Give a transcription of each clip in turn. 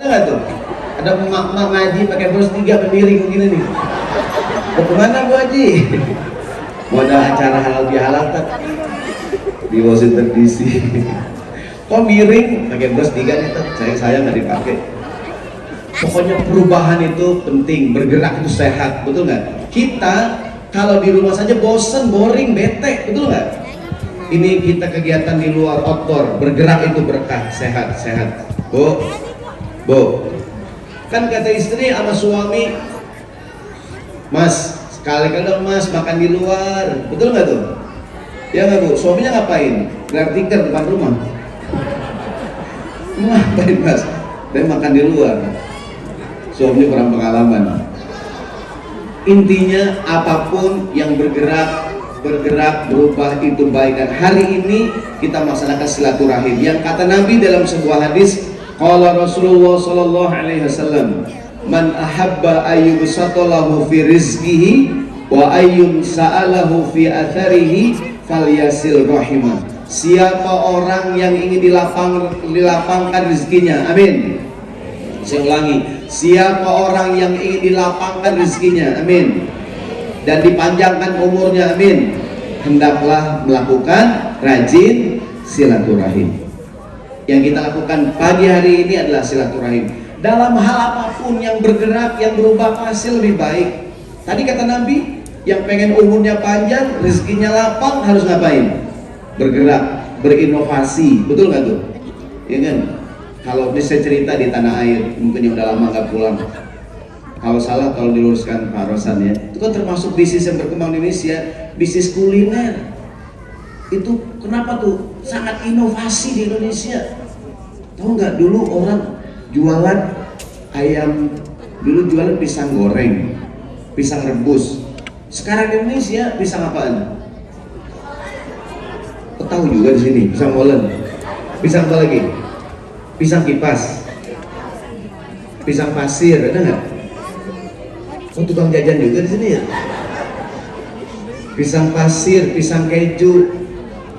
Enggak tuh? Ada emak-emak ngaji pakai bros 3 berdiri begini nih. Mau kemana Bu Haji? Mau ada acara halal bihalal tak? Di Washington DC. Kok miring? Pakai bros 3 nih tak? Saya nggak dipakai. Pokoknya perubahan itu penting, bergerak itu sehat, betul nggak? Kita kalau di rumah saja bosen, boring, bete, betul nggak? Ini kita kegiatan di luar outdoor, bergerak itu berkah, sehat. Bu, kan kata istri sama suami, Mas, sekali-kali dong Mas makan di luar, betul nggak tuh? Ya nggak Bu? Suaminya ngapain? Gelar tikar depan rumah. Ngapain Mas? Dia makan di luar. Suaminya kurang pengalaman. Intinya apapun yang bergerak berubah itu baik, dan hari ini kita melaksanakan silaturahim yang kata Nabi dalam sebuah hadis, qala Rasulullah sallallahu alaihi wasallam, man ahabba ayyubsatalahu fi rizqihi wa ayyun sa'alahu fi atharihi falyasil rahimah. Siapa orang yang ingin dilapangkan rezekinya, amin. Saya ulangi, siapa orang yang ingin dilapangkan rezekinya, amin, dan dipanjangkan umurnya, amin, hendaklah melakukan rajin silaturahim. Yang kita lakukan pagi hari ini adalah silaturahim. Dalam hal apapun yang bergerak, yang berubah pasti lebih baik. Tadi kata Nabi, yang pengen umurnya panjang, rezekinya lapang, harus ngapain? Bergerak, berinovasi, betul nggak tuh? Ya kan? Kalau bisa cerita di tanah air, mungkin yang udah lama nggak pulang. Kalau salah, tolong diluruskan Pak Rosan ya. Itu kan termasuk bisnis yang berkembang di Indonesia, bisnis kuliner. Itu kenapa tuh sangat inovasi di Indonesia? Tahu nggak, dulu orang jualan ayam, dulu jualan pisang goreng, pisang rebus. Sekarang di Indonesia pisang apaan? Tahu juga di sini, pisang molen. Pisang apa lagi? Pisang kipas, pisang pasir, ada nggak? Oh, tukang jajan juga di sini ya. Pisang pasir, pisang keju,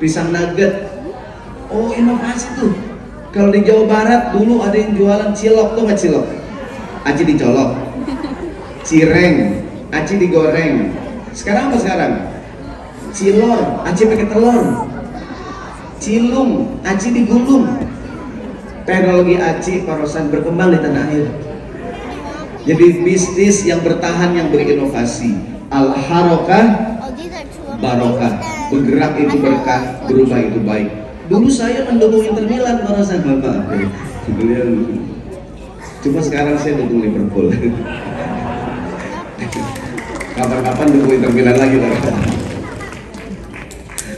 pisang nugget. Oh, inovasi tuh. Kalau di Jawa Barat dulu ada yang jualan cilok, tuh nggak cilok? Aci dicolok, cireng, aci digoreng. Sekarang apa sekarang? Cilor, aci pakai telur. Cilung, aci digulung. Teknologi aci Parosan berkembang di tanah air. Jadi bisnis yang bertahan, yang berinovasi. Al-harokah barokah, bergerak itu berkah, berubah itu baik. Dulu saya mendukung Inter Milan Parosan, Bapak. Cuma sekarang saya dukung Liverpool. Kapan-kapan dukung Inter Milan lagi, Bapak.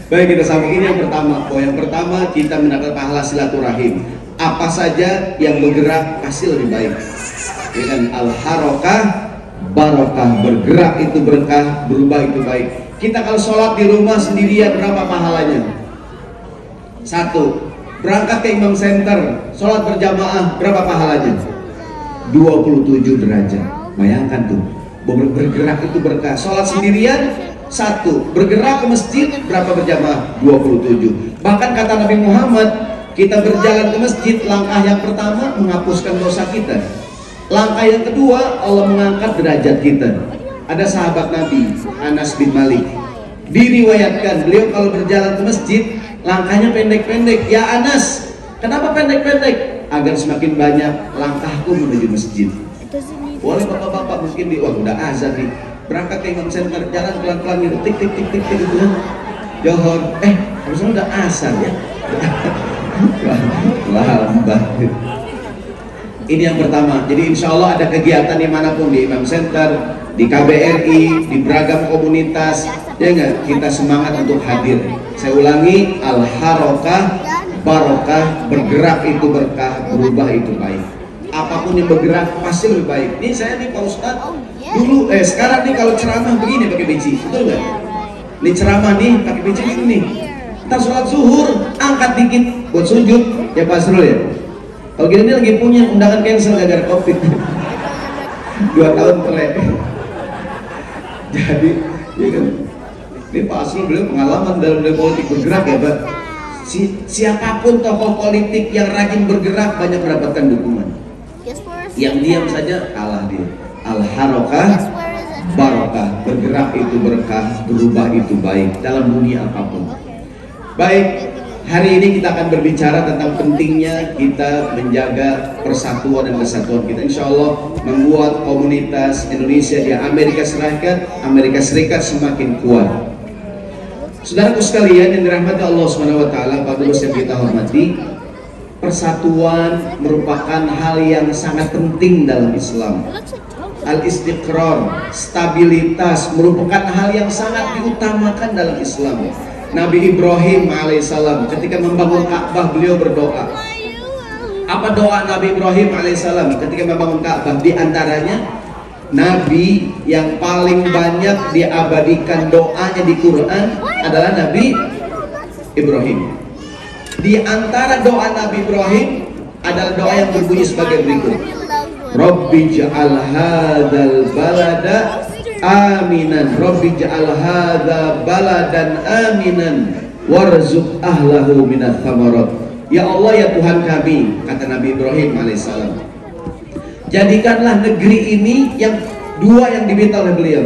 Baik, kita sambung. Ini yang pertama. Yang pertama, kita mendapat pahala silaturahim. Apa saja yang bergerak pasti lebih baik. Dengan al-harokah barokah, bergerak itu berkah, berubah itu baik. Kita kalau sholat di rumah sendirian berapa pahalanya? 1. Berangkat ke Imam Center, sholat berjamaah berapa pahalanya? 27 derajat. Bayangkan tuh, bergerak itu berkah. Sholat sendirian 1, bergerak ke masjid berapa berjamaah? 27. Bahkan kata Nabi Muhammad, kita berjalan ke masjid, langkah yang pertama menghapuskan dosa kita. Langkah yang kedua, Allah mengangkat derajat kita. Ada sahabat Nabi, Anas bin Malik, diriwayatkan beliau kalau berjalan ke masjid, langkahnya pendek-pendek. Ya Anas, kenapa pendek-pendek? Agar semakin banyak langkahku menuju masjid. Boleh bapak-bapak mungkin wah udah azan nih, berangkat ke Imam Center, jalan pelan-pelan gitu, tik gitu kan. Johor, harusnya udah azan ya. Lambat. Ini yang pertama. Jadi insya Allah ada kegiatan dimanapun, di Imam Center, di KBRI, di beragam komunitas, ya enggak, kita semangat untuk hadir. Saya ulangi, al-harokah barokah, bergerak itu berkah, berubah itu baik. Apapun yang bergerak pasti lebih baik. Nih saya nih Pak Ustadz, dulu sekarang nih kalau ceramah begini pakai peci, betul nggak? Nih ceramah nih pakai peci begini nih. Ntar sholat zuhur angkat dikit buat sujud, ya Pak Asrul ya. Kalau gini nih lagi punya undangan cancel gara-gara COVID. 2 tahun terlewat. Jadi, ya kan, ini Pak Asrul beliau pengalaman dalam politik bergerak ya Pak. Siapapun tokoh politik yang rajin bergerak banyak mendapatkan dukungan. Yang diam saja kalah dia. Al-harakah barakah, bergerak itu berkah, berubah itu baik dalam dunia apapun. Baik, hari ini kita akan berbicara tentang pentingnya kita menjaga persatuan dan kesatuan kita. Insya Allah membuat komunitas Indonesia di Amerika Serikat semakin kuat. Saudaraku sekalian yang dirahmati Allah Subhanahu wa taala, Pak Dubes yang kita hormati, persatuan merupakan hal yang sangat penting dalam Islam. Al-istiqrar, stabilitas merupakan hal yang sangat diutamakan dalam Islam. Nabi Ibrahim alaihissalam ketika membangun Ka'bah beliau berdoa. Apa doa Nabi Ibrahim alaihissalam ketika membangun Ka'bah? Di antaranya Nabi yang paling banyak diabadikan doanya di Quran adalah Nabi Ibrahim. Di antara doa Nabi Ibrahim adalah doa yang berbunyi sebagai berikut. Rabbi ja'al hadzal balada aminan, Rabbi ja'al hadza baladan aminan warzuq ahlahu minats tsamarat. Ya Allah ya Tuhan kami, kata Nabi Ibrahim alaihissalam, jadikanlah negeri ini yang dua yang diminta oleh beliau.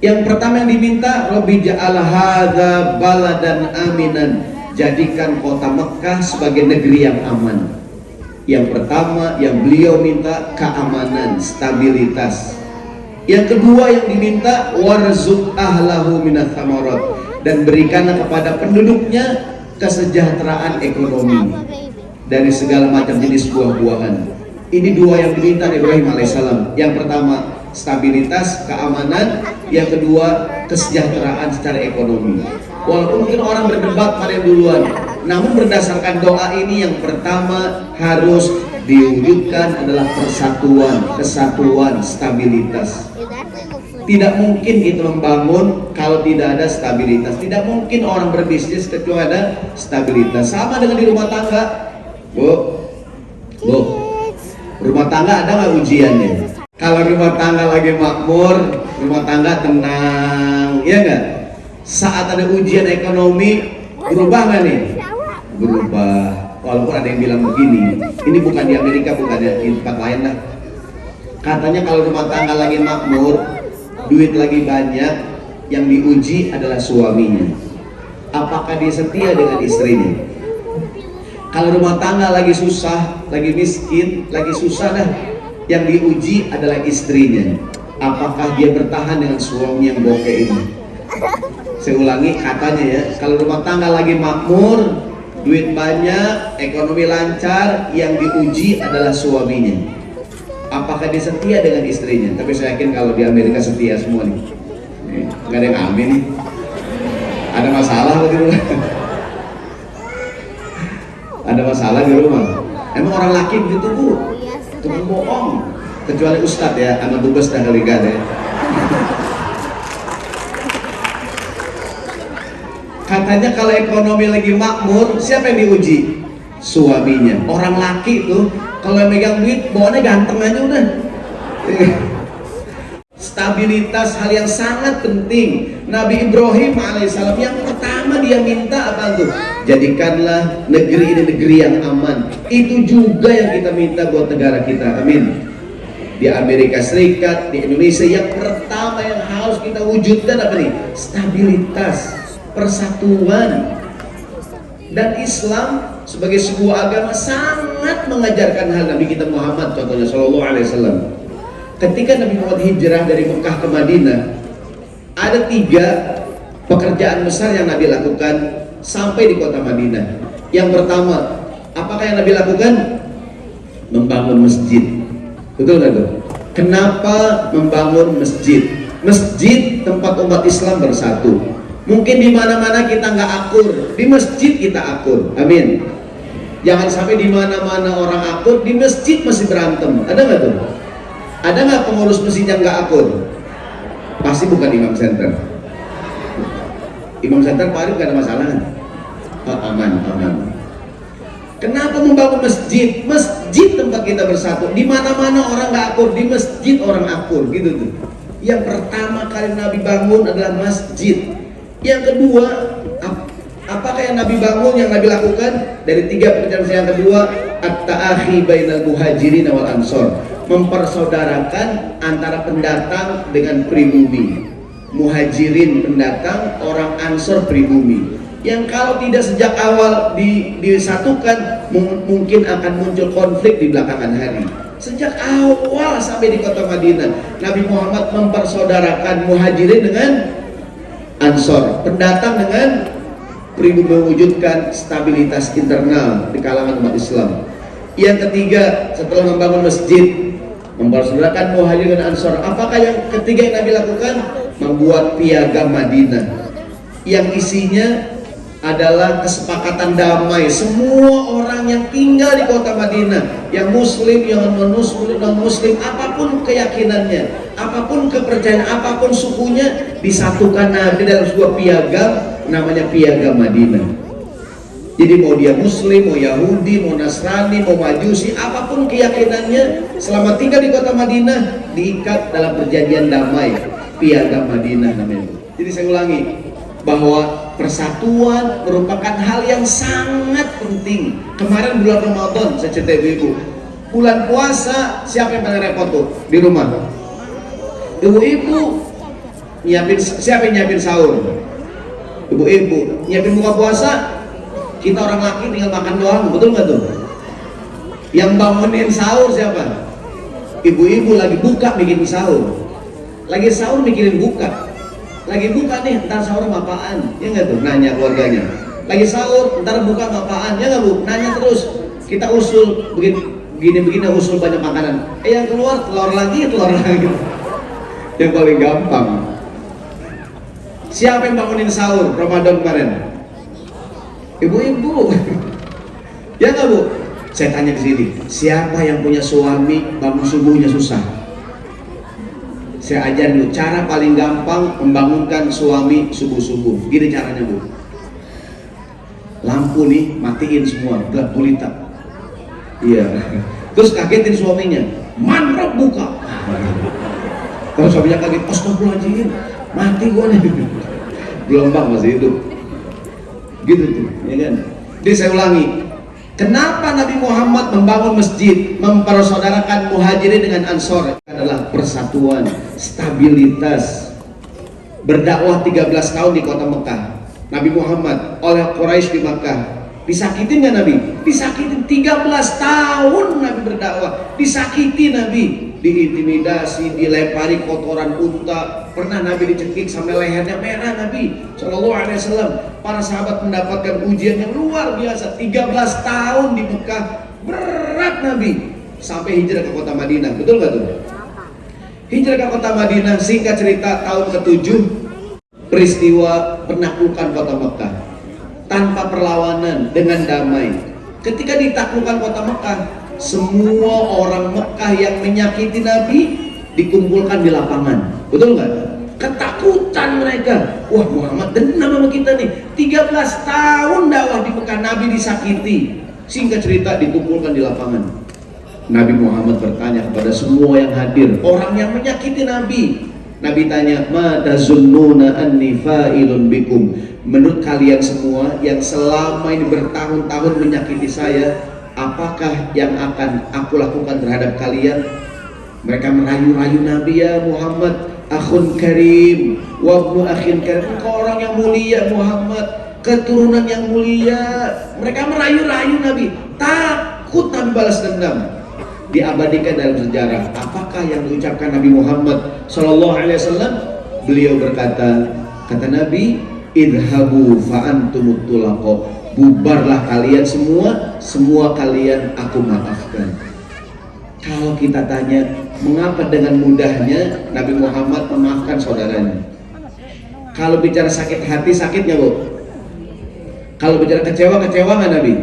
Yang pertama yang diminta, Rabbi ja'al hadza baladan aminan, jadikan kota Mekah sebagai negeri yang aman. Yang pertama yang beliau minta keamanan, stabilitas. Yang kedua yang diminta warzuq ahlahu minats tsamarat, dan berikanlah kepada penduduknya kesejahteraan ekonomi dari segala macam jenis buah-buahan. Ini dua yang diminta Ibrahim alaihissalam. Yang pertama stabilitas, keamanan. Yang kedua kesejahteraan secara ekonomi. Walaupun mungkin orang berdebat pada yang duluan, namun berdasarkan doa ini yang pertama harus diwujudkan adalah persatuan, kesatuan, stabilitas. Tidak mungkin kita membangun kalau tidak ada stabilitas. Tidak mungkin orang berbisnis kecuali ada stabilitas. Sama dengan di rumah tangga. Bu, rumah tangga ada nggak ujiannya? Kalau rumah tangga lagi makmur, rumah tangga tenang, ya nggak? Saat ada ujian ekonomi, berubah nggak nih? Berubah. Walaupun ada yang bilang begini, ini bukan di Amerika, bukan di tempat lain lah. Katanya kalau rumah tangga lagi makmur, duit lagi banyak, yang diuji adalah suaminya. Apakah dia setia dengan istrinya? Kalau rumah tangga lagi susah, lagi miskin, lagi susah dah, yang diuji adalah istrinya. Apakah dia bertahan dengan suami yang bokeh ini? Saya ulangi, katanya ya, kalau rumah tangga lagi makmur, duit banyak, ekonomi lancar, yang diuji adalah suaminya. Apakah dia setia dengan istrinya? Tapi saya yakin kalau di Amerika setia semua nih. Nggak ada yang amin nih. Ada masalah di rumah? Ada masalah di rumah? Emang orang laki begitu bu? Tukang bohong. Kecuali ustadz ya, sama dubes dan kaligat ya. Katanya kalau ekonomi lagi makmur, siapa yang diuji? Suaminya. Orang laki tuh kalau yang megang duit, bawaannya ganteng aja udah. Stabilitas hal yang sangat penting. Nabi Ibrahim alaihissalam yang pertama dia minta apa tuh? Jadikanlah negeri ini negeri yang aman. Itu juga yang kita minta buat negara kita. Amin. Di Amerika Serikat, di Indonesia, yang pertama yang harus kita wujudkan apa nih? Stabilitas, persatuan. Dan Islam sebagai sebuah agama sangat mengajarkan hal. Nabi kita Muhammad contohnya Shallallahu Alaihi Wasallam, ketika Nabi Muhammad hijrah dari Mekah ke Madinah, ada 3 pekerjaan besar yang Nabi lakukan sampai di kota Madinah. Yang pertama, apakah yang Nabi lakukan? Membangun masjid. Betul nggak tuh? Kenapa membangun masjid? Masjid tempat umat Islam bersatu. Mungkin di mana-mana kita nggak akur, di masjid kita akur. Amin. Jangan sampai di mana-mana orang akur, di masjid masih berantem. Ada nggak tuh? Ada nggak pengurus masjid yang nggak akur? Pasti bukan imam center. Imam center Pak Arif nggak ada masalah. Aman. Kenapa membangun masjid? Masjid tempat kita bersatu. Di mana-mana orang nggak akur, di masjid orang akur, gitu tuh. Yang pertama kali Nabi bangun adalah masjid. Yang kedua, apakah yang Nabi bangun, yang Nabi lakukan? Dari 3 pekerjaan yang kedua, at-ta'akhi bainal muhajirin wal ansor, mempersaudarakan antara pendatang dengan pribumi. Muhajirin pendatang, orang ansor pribumi. Yang kalau tidak sejak awal disatukan, mungkin akan muncul konflik di belakangan hari. Sejak awal sampai di kota Madinah, Nabi Muhammad mempersaudarakan muhajirin dengan ansor, pendatang dengan pribumi, mewujudkan stabilitas internal di kalangan umat Islam. Yang ketiga, setelah membangun masjid, mempersaudarakan muhajirin dan ansor. Apakah yang ketiga yang Nabi lakukan? Membuat piagam Madinah yang isinya adalah kesepakatan damai. Semua orang yang tinggal di kota Madinah, yang muslim, yang non-muslim, apapun keyakinannya, apapun kepercayaan, apapun sukunya, disatukan Nabi dalam sebuah piagam, namanya piagam Madinah. Jadi mau dia muslim, mau Yahudi, mau Nasrani, mau Majusi, apapun keyakinannya, selama tinggal di kota Madinah, diikat dalam perjanjian damai, piagam Madinah namanya. Jadi saya ulangi, bahwa persatuan merupakan hal yang sangat penting. Kemarin bulan Ramadan, saya cerita ibu-ibu, bulan puasa siapa yang paling repot tuh di rumah? Ibu-ibu nyiapin, siapa yang nyiapin sahur? Ibu-ibu nyiapin buka puasa, kita orang laki tinggal makan doang, betul nggak tuh? Yang bangunin sahur siapa? Ibu-ibu lagi buka bikin sahur, lagi sahur mikirin buka. Lagi buka nih, ntar sahur apaan? Ya nggak tuh? Nanya keluarganya. Lagi sahur, ntar buka apaan? Ya nggak bu? Nanya terus. Kita usul begini usul banyak makanan. Yang keluar telur lagi. Yang paling gampang. Siapa yang bangunin sahur Ramadan kemarin? Ibu-ibu. Ya nggak bu? Saya tanya di sini. Siapa yang punya suami bangun subuhnya susah? Saya ajar dulu cara paling gampang membangunkan suami subuh-subuh. Gini caranya bu, lampu nih matiin semua, gelap gulita. Iya. Terus kagetin suaminya, manrok buka. Kalau suaminya kaget, astagfirullahaladzim, mati gua nih. Gelombang masih hidup. Gitu tuh, ya kan? Jadi saya ulangi, kenapa Nabi Muhammad membangun masjid, mempersaudarakan muhajirin dengan ansor? Adalah persatuan, stabilitas. Berdakwah 13 tahun di kota Mekah, Nabi Muhammad oleh Quraisy di Mekah. Disakitin nggak Nabi? Disakitin. 13 tahun Nabi berdakwah, disakiti Nabi, diintimidasi, dilempari kotoran unta, pernah Nabi dicekik sampai lehernya merah Nabi Shallallahu Alaihi Wasallam. Para sahabat mendapatkan ujian yang luar biasa. 13 tahun di Mekah, berat Nabi sampai hijrah ke kota Madinah. Betul nggak tuh? Hijrah ke kota Madinah, singkat cerita, tahun ke-7 peristiwa penaklukan kota Mekah tanpa perlawanan, dengan damai. Ketika ditaklukkan kota Mekah, semua orang Mekah yang menyakiti Nabi dikumpulkan di lapangan. Betul nggak? Ketakutan mereka. Wah, Muhammad dendam sama kita nih. 13 tahun dakwah di Mekah, Nabi disakiti. Singkat cerita, dikumpulkan di lapangan. Nabi Muhammad bertanya kepada semua yang hadir, orang yang menyakiti Nabi. Nabi tanya, ma tazunnuna anni fa'ilun bikum? Menurut kalian semua yang selama ini bertahun-tahun menyakiti saya, apakah yang akan aku lakukan terhadap kalian? Mereka merayu-rayu Nabi, ya Muhammad, akhun karim wa ibnu akhin karim, engkau orang yang mulia Muhammad, keturunan yang mulia. Mereka merayu-rayu Nabi, takut Nabi balas dendam. Diabadikan dalam sejarah, apakah yang diucapkan Nabi Muhammad Shallallahu Alaihi Wasallam? Beliau berkata, kata Nabi, idhabu fa'antumut tulaqo, bubarlah kalian semua kalian aku maafkan. Kalau kita tanya, mengapa dengan mudahnya Nabi Muhammad memaafkan saudaranya? Kalau bicara sakit hati, sakitnya bu? Kalau bicara kecewa nggak Nabi?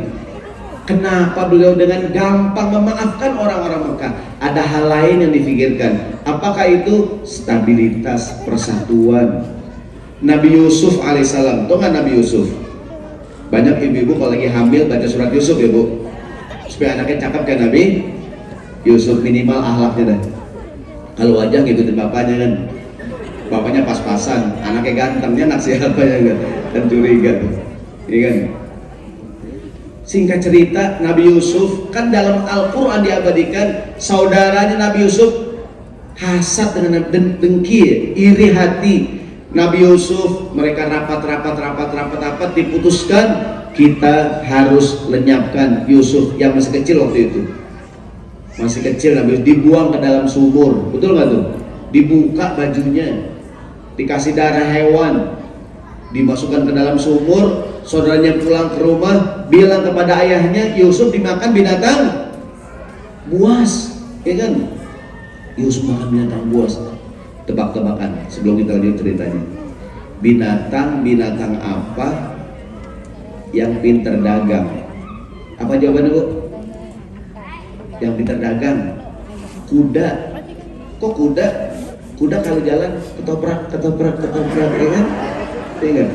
Kenapa beliau dengan gampang memaafkan orang-orang Mekah? Ada hal lain yang difikirkan. Apakah itu? Stabilitas, persatuan. Nabi Yusuf alaihissalam, tahu nggak Nabi Yusuf? Banyak ibu-ibu kalau lagi hamil baca surat Yusuf ya bu, supaya anaknya cakep kayak Nabi Yusuf, minimal akhlaknya dah. Kalau wajah ngikutin bapaknya kan, bapaknya pas-pasan, anaknya gantengnya anak siapa ya kan, dan curiga, iya kan? Singkat cerita, Nabi Yusuf kan dalam Al-Quran diabadikan saudaranya Nabi Yusuf hasad dengan dengki, iri hati. Nabi Yusuf, mereka rapat, diputuskan kita harus lenyapkan Yusuf yang masih kecil waktu itu. Masih kecil, Nabi Yusuf dibuang ke dalam sumur, betul nggak tuh? Dibuka bajunya, dikasih darah hewan, dimasukkan ke dalam sumur. Saudaranya pulang ke rumah, bilang kepada ayahnya, Yusuf dimakan binatang buas, ya kan? Yusuf makan binatang buas. Tebak-tebakan sebelum kita lanjut ceritanya. Binatang apa yang pinter dagang? Apa jawabannya, Bu? Yang pinter dagang? Kuda. Kok kuda? Kuda kalau jalan ketoprak, ya kan? Ingat?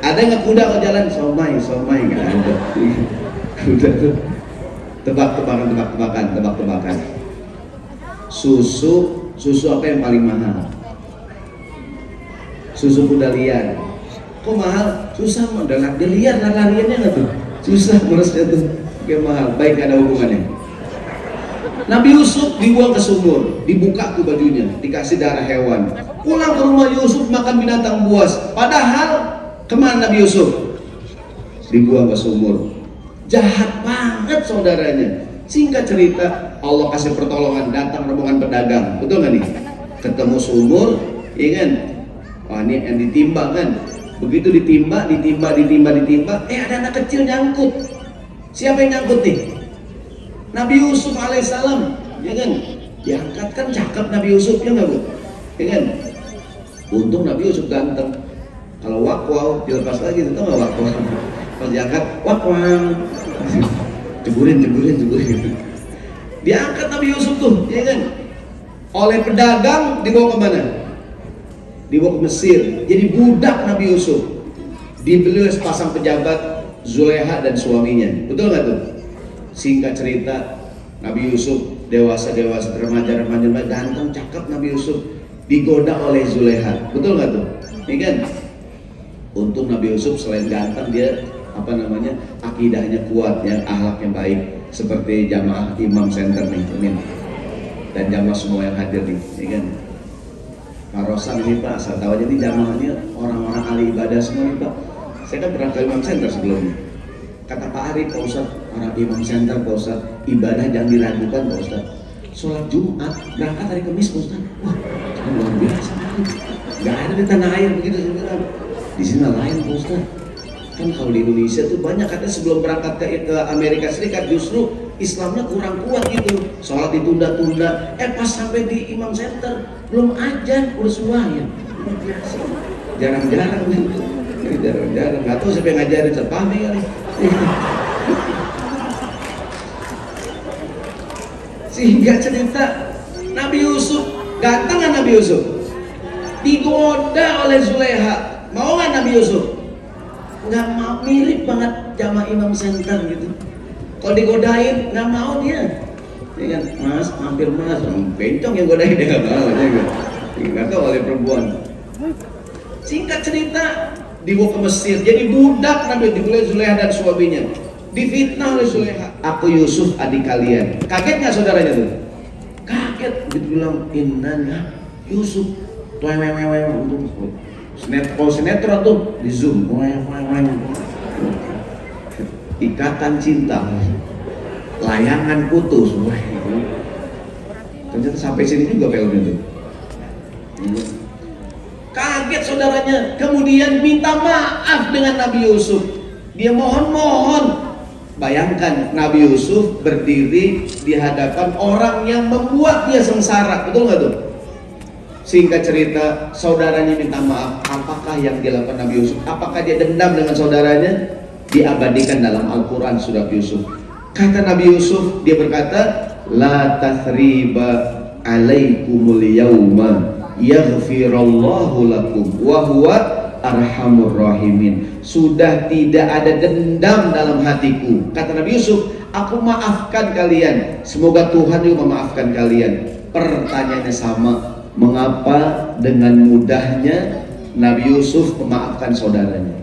Ada nggak kuda kalau jalan? Somai nggak ada. Kuda tuh tebak-tebakan. Susu apa yang paling mahal? Susu kuda liar. Kok mahal? Susah modal. Dia liar lariannya nggak tuh? Susah ngurusnya tuh. Oke, mahal. Baik, ada hubungannya. Nabi Yusuf dibuang ke sumur, dibuka tuh bajunya, dikasih darah hewan. Pulang ke rumah Yusuf makan binatang buas. Padahal kemana Nabi Yusuf? Dibuang ke sumur. Jahat banget saudaranya. Singkat cerita, Allah kasih pertolongan, datang rombongan pedagang, betul nggak nih? Ketemu sumur, ya kan? Wah, ini yang ditimba kan? Begitu ditimba, ada anak kecil nyangkut. Siapa yang nyangkut nih? Nabi Yusuf alaihissalam, ya kan? Diangkat kan cakep Nabi Yusuf, ya nggak, Bu? Ya kan? Untung Nabi Yusuf ganteng. Kalau wakwau dilepas lagi, itu nggak wakwau. Kalau diangkat, wakwau. Ceburin. Diangkat Nabi Yusuf tuh, ya kan? Oleh pedagang dibawa kemana? Dibawa ke Mesir. Jadi budak Nabi Yusuf. Dibeli oleh sepasang pejabat, Zulekha dan suaminya. Betul nggak tuh? Singkat cerita, Nabi Yusuf dewasa, remaja, ganteng, cakep Nabi Yusuf. Digoda oleh Zulekha. Betul nggak tuh? Ya kan? Untung Nabi Yusuf selain ganteng, dia akidahnya kuat, yang akhlaknya baik, seperti jamaah Imam Center nih, amin. Dan jamaah semua yang hadir nih, ya kan? Pak Rosan ini Pak, saya tahu aja nih jamaahnya orang-orang ahli ibadah semua nih Pak. Saya kan pernah ke Imam Center sebelumnya. Kata Pak Arif, Pak Ustadz, orang Imam Center Pak Ustadz, ibadah jangan diragukan Pak Ustadz. Sholat Jumat, berangkat hari Kamis Pak Ustadz. Wah, luar biasa. Gak ada di tanah air begitu sebenarnya. Di sini lain Pak Ustadz. Kan kalau di Indonesia tuh banyak katanya sebelum berangkat ke Amerika Serikat justru Islamnya kurang kuat gitu, sholat ditunda-tunda. Pas sampai di Imam Center belum ajan, udah sembahyang. Biasa, jarang-jarang nih, nggak tahu siapa yang ngajarin, sepahami kali. Sehingga cerita Nabi Yusuf, ganteng kan Nabi Yusuf? Digoda oleh Zulekha, mau nggak Nabi Yusuf? Nggak mau, mirip banget sama Imam Center gitu. Kalau digodain nggak mau dia, ya kan? Mas, hampir mas, bencong yang godain dia nggak mau, nggak tahu oleh perempuan. Singkat cerita, dibawa ke Mesir, jadi budak Nabi, dibeli Zulekha dan suaminya, difitnah oleh Zulekha. Aku Yusuf adik kalian. Kaget nggak saudaranya tuh? Kaget, dibilang innanya Yusuf. Kalau sinetron tuh di zoom, ikatan cinta, layangan putus, ternyata sampai sini juga filmnya tuh. Kaget saudaranya, kemudian minta maaf dengan Nabi Yusuf. Dia mohon. Bayangkan Nabi Yusuf berdiri di hadapan orang yang membuat dia sengsara, betul nggak tuh? Singkat cerita, saudaranya minta maaf. Apakah yang dilakukan Nabi Yusuf? Apakah dia dendam dengan saudaranya? Diabadikan dalam Al-Quran surat Yusuf. Kata Nabi Yusuf, dia berkata, La tathriba alaikumul yawma yaghfirallahu lakum wa huwa arhamur rahimin. Sudah tidak ada dendam dalam hatiku. Kata Nabi Yusuf, aku maafkan kalian. Semoga Tuhan juga memaafkan kalian. Pertanyaannya sama, mengapa dengan mudahnya Nabi Yusuf memaafkan saudaranya?